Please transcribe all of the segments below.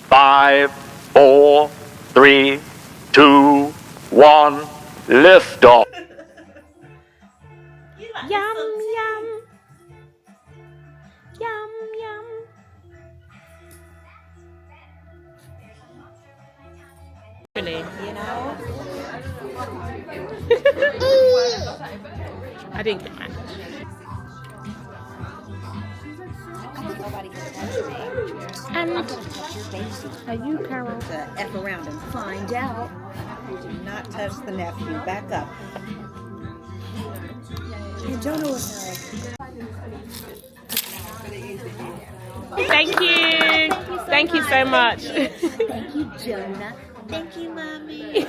Five, 4, 3, 2, 1, lift off. Yum, yum. Yum, yum. Really, you know? I didn't get much. And are you Carol? To F around and find out. Do not touch the nephew. Back up. And don't know Thank you. Thank you so much. Thank you, Jonah. Thank you, Mommy.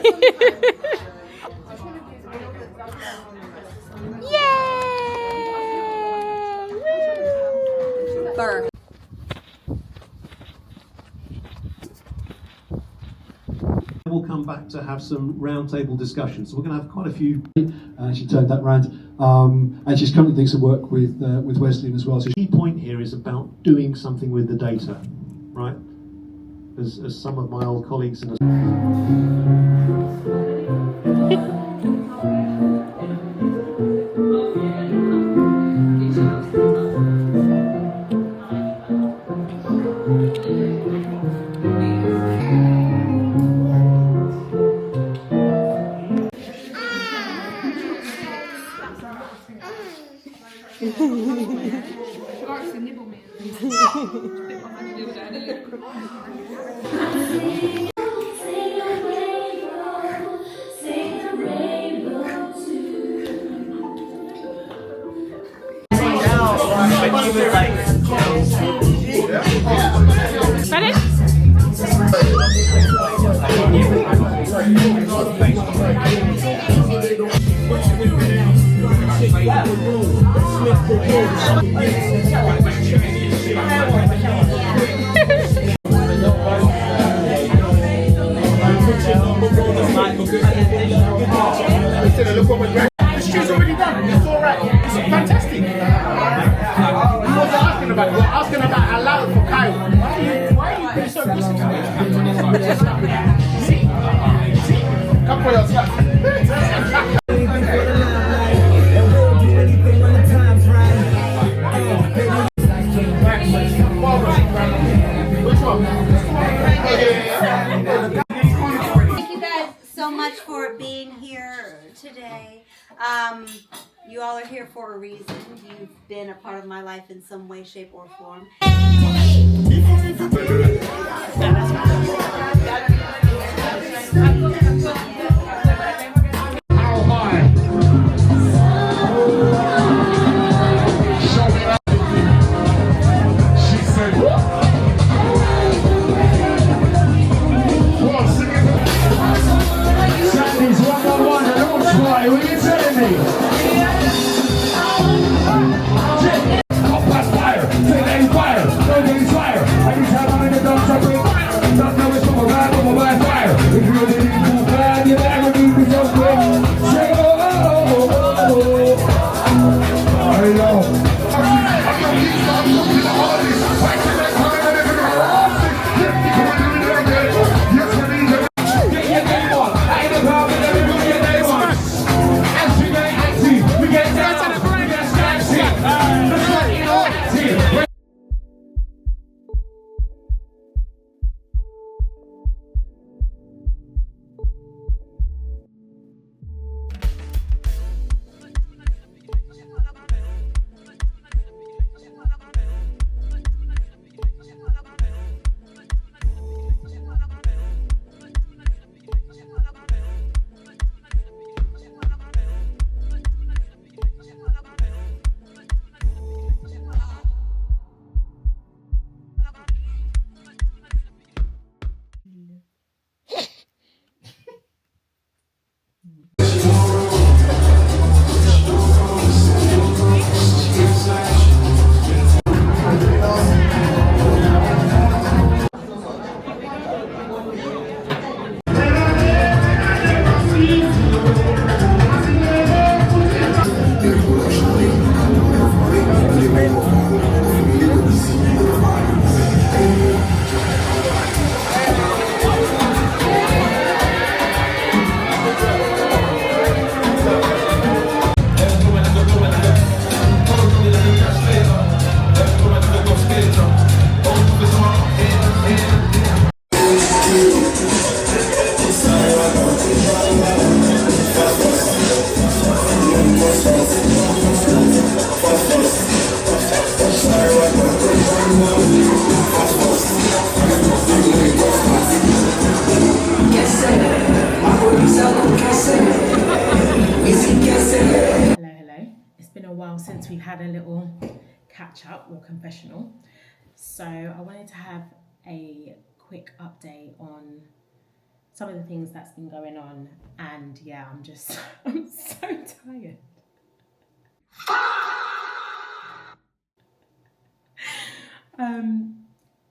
Yay! Woo! Burr. We'll come back to have some roundtable discussions. So we're going to have quite a few. She turned that round, and she's currently doing some work with Wesleyan as well. So the key point here is about doing something with the data, right? As some of my old colleagues in The show's already done. It's all right. It's fantastic. I was asking about allowed for Kyle. Why are you being so See? Come for yourself. Thank you guys so much for being here today. You all are here for a reason. You've been a part of my life in some way, shape, or form. If you're had a little catch up or confessional. So I wanted to have a quick update on some of the things that's been going on, and yeah, I'm so tired.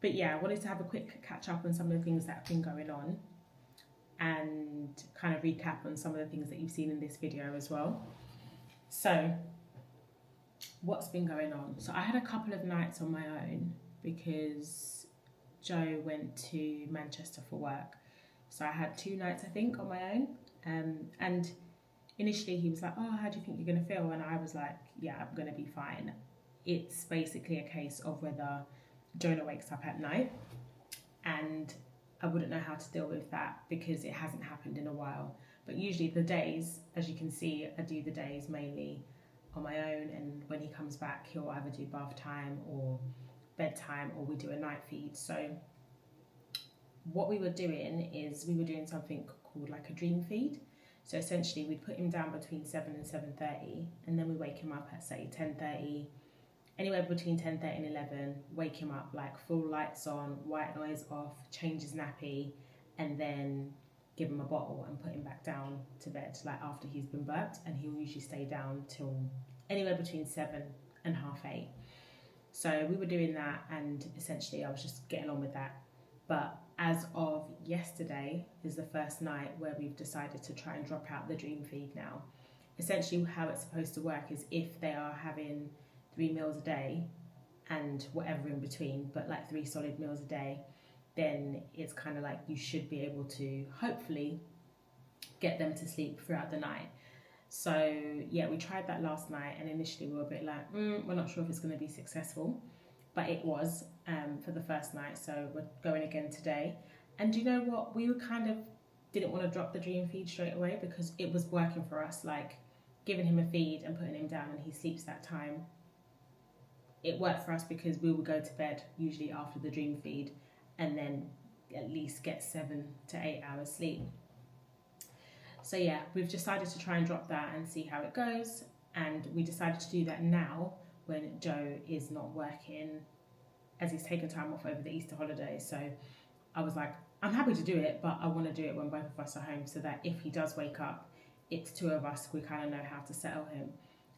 But yeah, I wanted to have a quick catch up on some of the things that have been going on and kind of recap on some of the things that you've seen in this video as well. So what's been going on? So I had a couple of nights on my own because Joe went to Manchester for work. So I had 2 nights, I think, on my own. And initially he was like, oh, how do you think you're going to feel? And I was like, yeah, I'm going to be fine. It's basically a case of whether Jonah wakes up at night, and I wouldn't know how to deal with that because it hasn't happened in a while. But usually the days, as you can see, I do the days mainly on my own, and when he comes back, he'll either do bath time or bedtime, or we do a night feed. So what we were doing is we were doing something called like a dream feed. So essentially we'd put him down between 7 and 7:30, and then we wake him up at say 10:30, anywhere between 10:30 and 11, wake him up like full lights on, white noise off, change his nappy, and then give him a bottle and put him back down to bed like after he's been burped, and he'll usually stay down till anywhere between 7 and half 8. So we were doing that, and essentially I was just getting on with that. But as of yesterday is the first night where we've decided to try and drop out the dream feed now. Essentially how it's supposed to work is if they are having 3 meals a day and whatever in between, but like 3 solid meals a day, then it's kind of like you should be able to hopefully get them to sleep throughout the night. So yeah, we tried that last night, and initially we were a bit like, we're not sure if it's going to be successful, but it was for the first night. So we're going again today. And do you know what? We were kind of didn't want to drop the dream feed straight away because it was working for us, like giving him a feed and putting him down and he sleeps that time. It worked for us because we would go to bed usually after the dream feed and then at least get 7 to 8 hours sleep. So yeah, we've decided to try and drop that and see how it goes. And we decided to do that now when Joe is not working, as he's taken time off over the Easter holidays. So I was like, I'm happy to do it, but I want to do it when both of us are home so that if he does wake up, it's 2 of us, we kind of know how to settle him.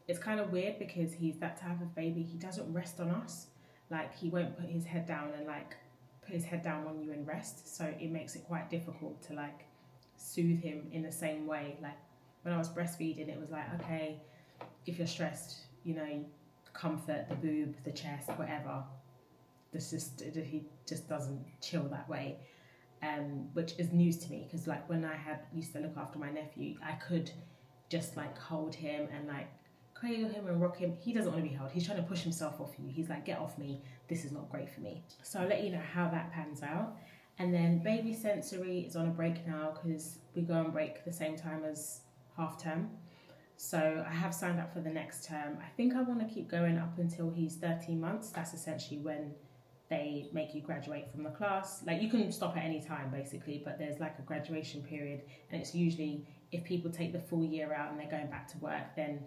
It's kind of weird because he's that type of baby. He doesn't rest on us. Like, he won't put his head down and like put his head down on you and rest. So it makes it quite difficult to like soothe him in the same way. Like when I was breastfeeding, it was like, okay, if you're stressed, you know, comfort the boob, the chest, whatever. He just doesn't chill that way. Which is news to me because like when I used to look after my nephew, I could just like hold him and like cradle him and rock him. He doesn't want to be held. He's trying to push himself off you. He's like, get off me. This is not great for me. So I'll let you know how that pans out. And then baby sensory is on a break now because we go on break the same time as half term. So I have signed up for the next term. I think I want to keep going up until he's 13 months. That's essentially when they make you graduate from the class. Like, you can stop at any time basically, but there's like a graduation period, and it's usually if people take the full year out and they're going back to work, then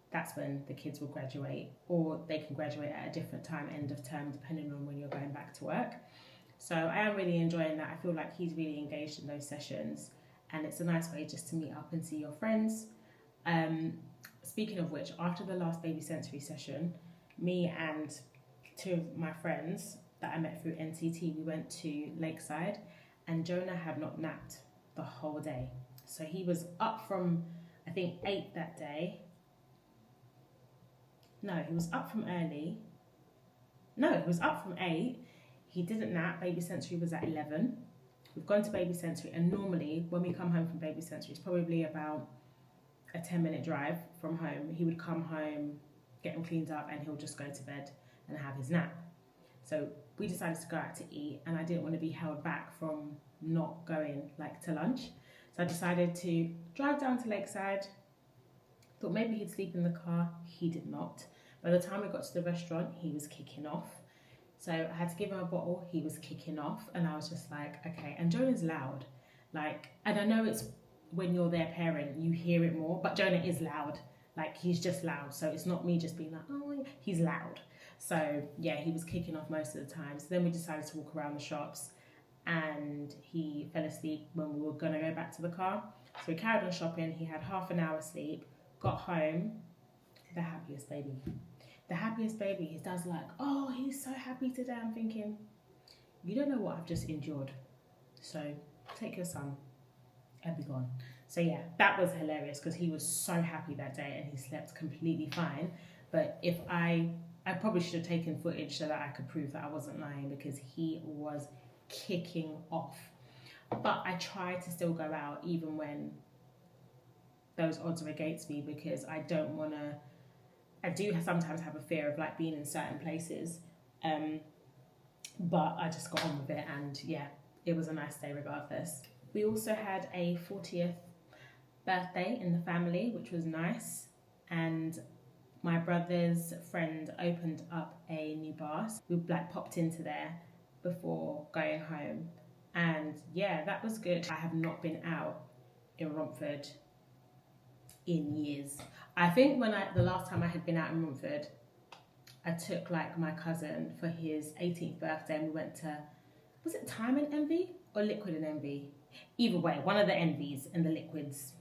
that's when the kids will graduate, or they can graduate at a different time, end of term, depending on when you're going back to work. So I am really enjoying that. I feel like he's really engaged in those sessions, and it's a nice way just to meet up and see your friends. Speaking of which, after the last baby sensory session, me and 2 of my friends that I met through NCT, we went to Lakeside, and Jonah had not napped the whole day. So he was up from, I think, 8 that day. No, he was up from early. No, he was up from 8. He didn't nap. Baby sensory was at 11. We've gone to baby sensory, and normally when we come home from baby sensory, it's probably about a 10-minute drive from home. He would come home, get him cleaned up, and he'll just go to bed and have his nap. So we decided to go out to eat, and I didn't want to be held back from not going like to lunch. So I decided to drive down to Lakeside. Thought maybe he'd sleep in the car. He did not. By the time we got to the restaurant, he was kicking off. So I had to give him a bottle. He was kicking off, and I was just like, okay. And Jonah's loud. Like, and I know it's when you're their parent, you hear it more, but Jonah is loud. Like, he's just loud. So it's not me just being like, oh, he's loud. So yeah, he was kicking off most of the time. So then we decided to walk around the shops, and he fell asleep when we were going to go back to the car. So we carried on shopping. He had half an hour sleep, got home, the happiest baby. The happiest baby. His dad's like, oh, he's so happy today. I'm thinking, you don't know what I've just endured. So take your son and be gone. So yeah, that was hilarious because he was so happy that day and he slept completely fine. But if I probably should have taken footage so that I could prove that I wasn't lying, because he was kicking off. But I tried to still go out even when those odds are against me, because I do sometimes have a fear of like being in certain places. But I just got on with it, and yeah, it was a nice day regardless. We also had a 40th birthday in the family, which was nice, and my brother's friend opened up a new bar. So we like popped into there before going home, and yeah, that was good. I have not been out in Romford in years. I think the last time I had been out in Romford, I took like my cousin for his 18th birthday, and we went to, was it Time and Envy or Liquid and Envy? Either way, one of the Envies and the Liquids.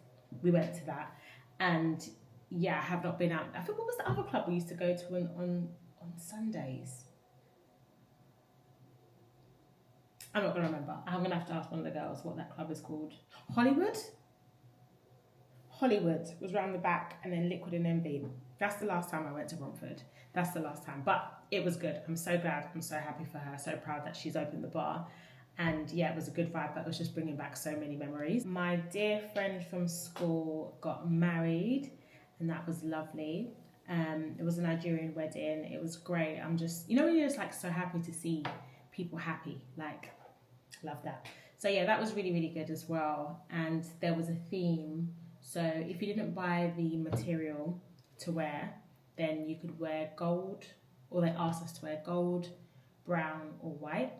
We went to that, and yeah, I have not been out. I think, what was the other club we used to go to on Sundays? I'm not gonna remember. I'm gonna have to ask one of the girls what that club is called. Hollywood was round the back, and then Liquid and Envy. That's the last time I went to Romford. That's the last time, but it was good. I'm so glad. I'm so happy for her. So proud that she's opened the bar. And yeah, it was a good vibe, but it was just bringing back so many memories. My dear friend from school got married, and that was lovely. It was a Nigerian wedding. It was great. I'm just, you know, when you're just like so happy to see people happy, like, love that. So yeah, that was really, really good as well. And there was a theme. So if you didn't buy the material to wear, then you could wear gold, or they asked us to wear gold, brown or white.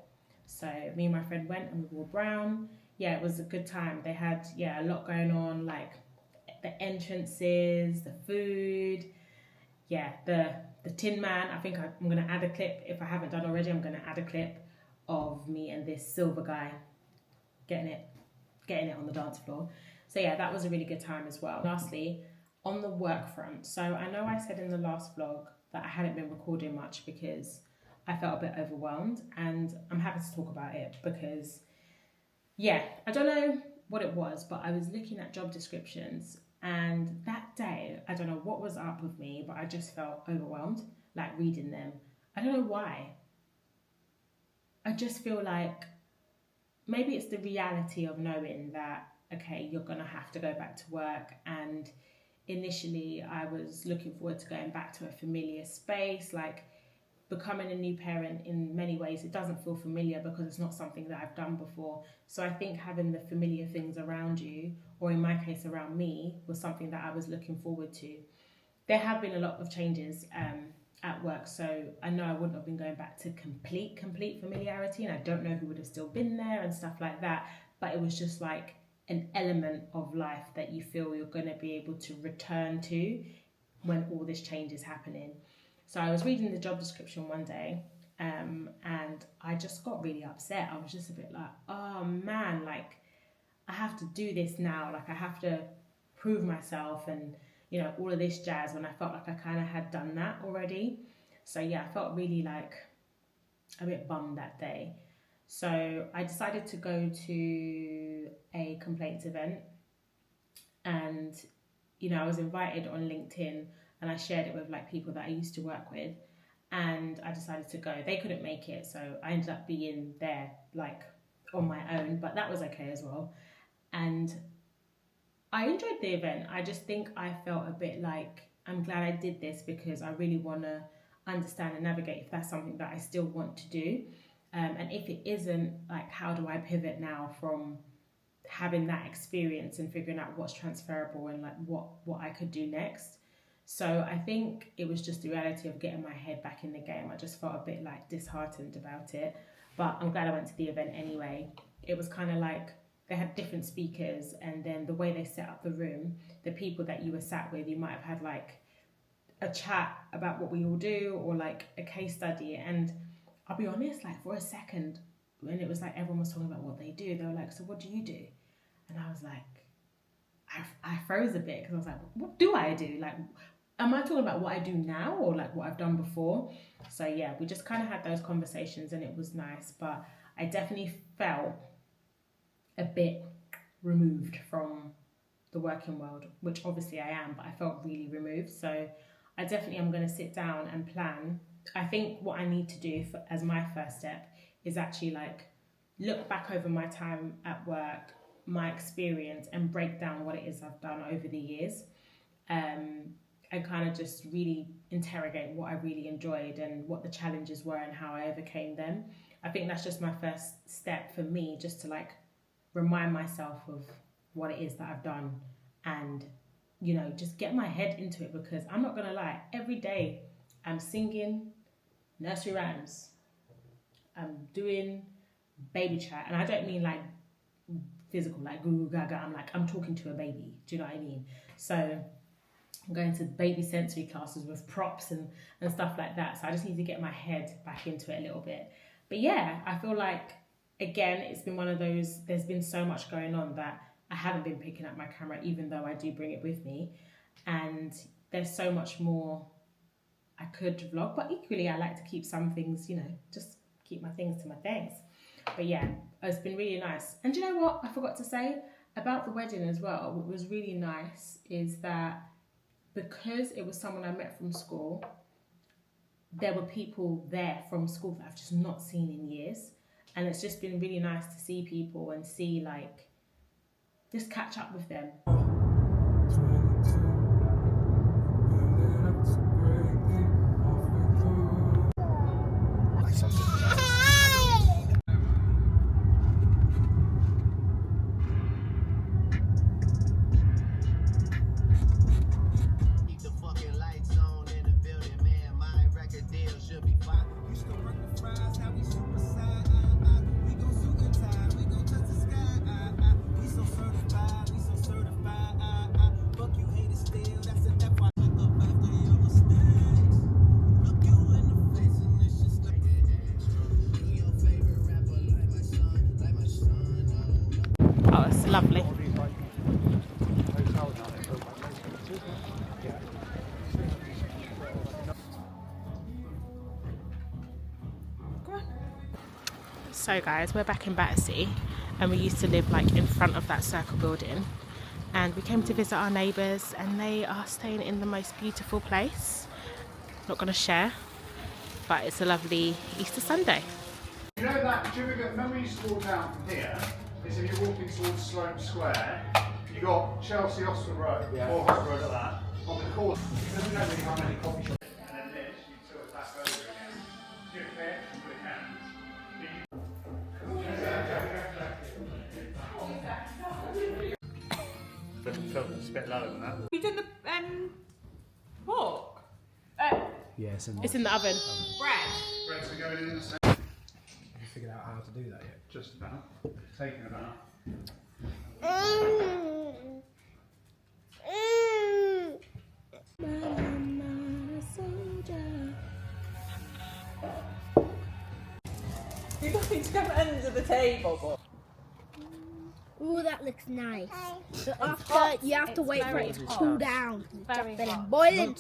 So me and my friend went and we wore brown. Yeah, it was a good time. They had, yeah, a lot going on, like the entrances, the food, yeah, the Tin Man. I think I'm going to add a clip. If I haven't done already, I'm going to add a clip of me and this silver guy getting it on the dance floor. So yeah, that was a really good time as well. Lastly, on the work front. So I know I said in the last vlog that I hadn't been recording much because I felt a bit overwhelmed, and I'm happy to talk about it because, yeah, I don't know what it was, but I was looking at job descriptions, and that day, I don't know what was up with me, but I just felt overwhelmed, like reading them. I don't know why. I just feel like maybe it's the reality of knowing that, okay, you're going to have to go back to work, and initially I was looking forward to going back to a familiar space, like becoming a new parent. In many ways it doesn't feel familiar because it's not something that I've done before. So I think having the familiar things around you, or in my case around me, was something that I was looking forward to. There have been a lot of changes at work, so I know I wouldn't have been going back to complete familiarity, and I don't know who would have still been there and stuff like that, but it was just like an element of life that you feel you're going to be able to return to when all this change is happening. So I was reading the job description one day, and I just got really upset. I was just a bit like, oh man, like I have to do this now. Like I have to prove myself and, you know, all of this jazz, when I felt like I kind of had done that already. So yeah, I felt really like a bit bummed that day. So I decided to go to a complaints event, and, you know, I was invited on LinkedIn, and I shared it with like people that I used to work with, and I decided to go. They couldn't make it, so I ended up being there like on my own, but that was okay as well. And I enjoyed the event. I just think I felt a bit like, I'm glad I did this because I really want to understand and navigate if that's something that I still want to do. And if it isn't, like, how do I pivot now from having that experience and figuring out what's transferable and like what I could do next. So I think it was just the reality of getting my head back in the game. I just felt a bit like disheartened about it, but I'm glad I went to the event anyway. It was kind of like they had different speakers, and then the way they set up the room, the people that you were sat with, you might have had like a chat about what we all do, or like a case study. And I'll be honest, like for a second, when it was like everyone was talking about what they do, they were like, so what do you do? And I was like, I froze a bit, because I was like, what do I do? Like, am I talking about what I do now, or like what I've done before? So yeah, we just kind of had those conversations, and it was nice, but I definitely felt a bit removed from the working world, which obviously I am, but I felt really removed. So I definitely am going to sit down and plan. I think what I need to do as my first step is actually like look back over my time at work, my experience, and break down what it is I've done over the years, and kind of just really interrogate what I really enjoyed and what the challenges were and how I overcame them. I think that's just my first step for me, just to like remind myself of what it is that I've done, and you know, just get my head into it, because I'm not gonna lie, every day I'm singing nursery rhymes, I'm doing baby chat, and I don't mean like physical, like goo goo gaga. I'm talking to a baby. Do you know what I mean? So I'm going to baby sensory classes with props and stuff like that. So I just need to get my head back into it a little bit. But yeah, I feel like, again, it's been one of those, there's been so much going on that I haven't been picking up my camera, even though I do bring it with me. And there's so much more I could vlog, but equally I like to keep some things, you know, just keep my things to my things. But yeah, it's been really nice. And do you know what I forgot to say about the wedding as well? What was really nice is that because it was someone I met from school, there were people there from school that I've just not seen in years. And it's just been really nice to see people and see, like, just catch up with them. Oh, it's lovely. So guys, we're back in Battersea, and we used to live like in front of that circle building, and we came to visit our neighbours, and they are staying in the most beautiful place. Not going to share, but it's a lovely Easter Sunday. You know that, do you remember when you used to walk down from here, is if you're walking towards Sloane Square, you got Chelsea Oxford Road, or Oxford Road at that, on the corner. Because we don't really have many coffee shops. And then this, you sort of back over again. Do you care for the cans? Felt it's a bit low than that. You done the pork? Yes, and It's in the oven. Breads are going in the same. have you figured out how to do that yet? Just about. Taking about. You got me to come under the table. Ooh, that looks nice. So after, you have to wait for it to cool down. It's just been boiling.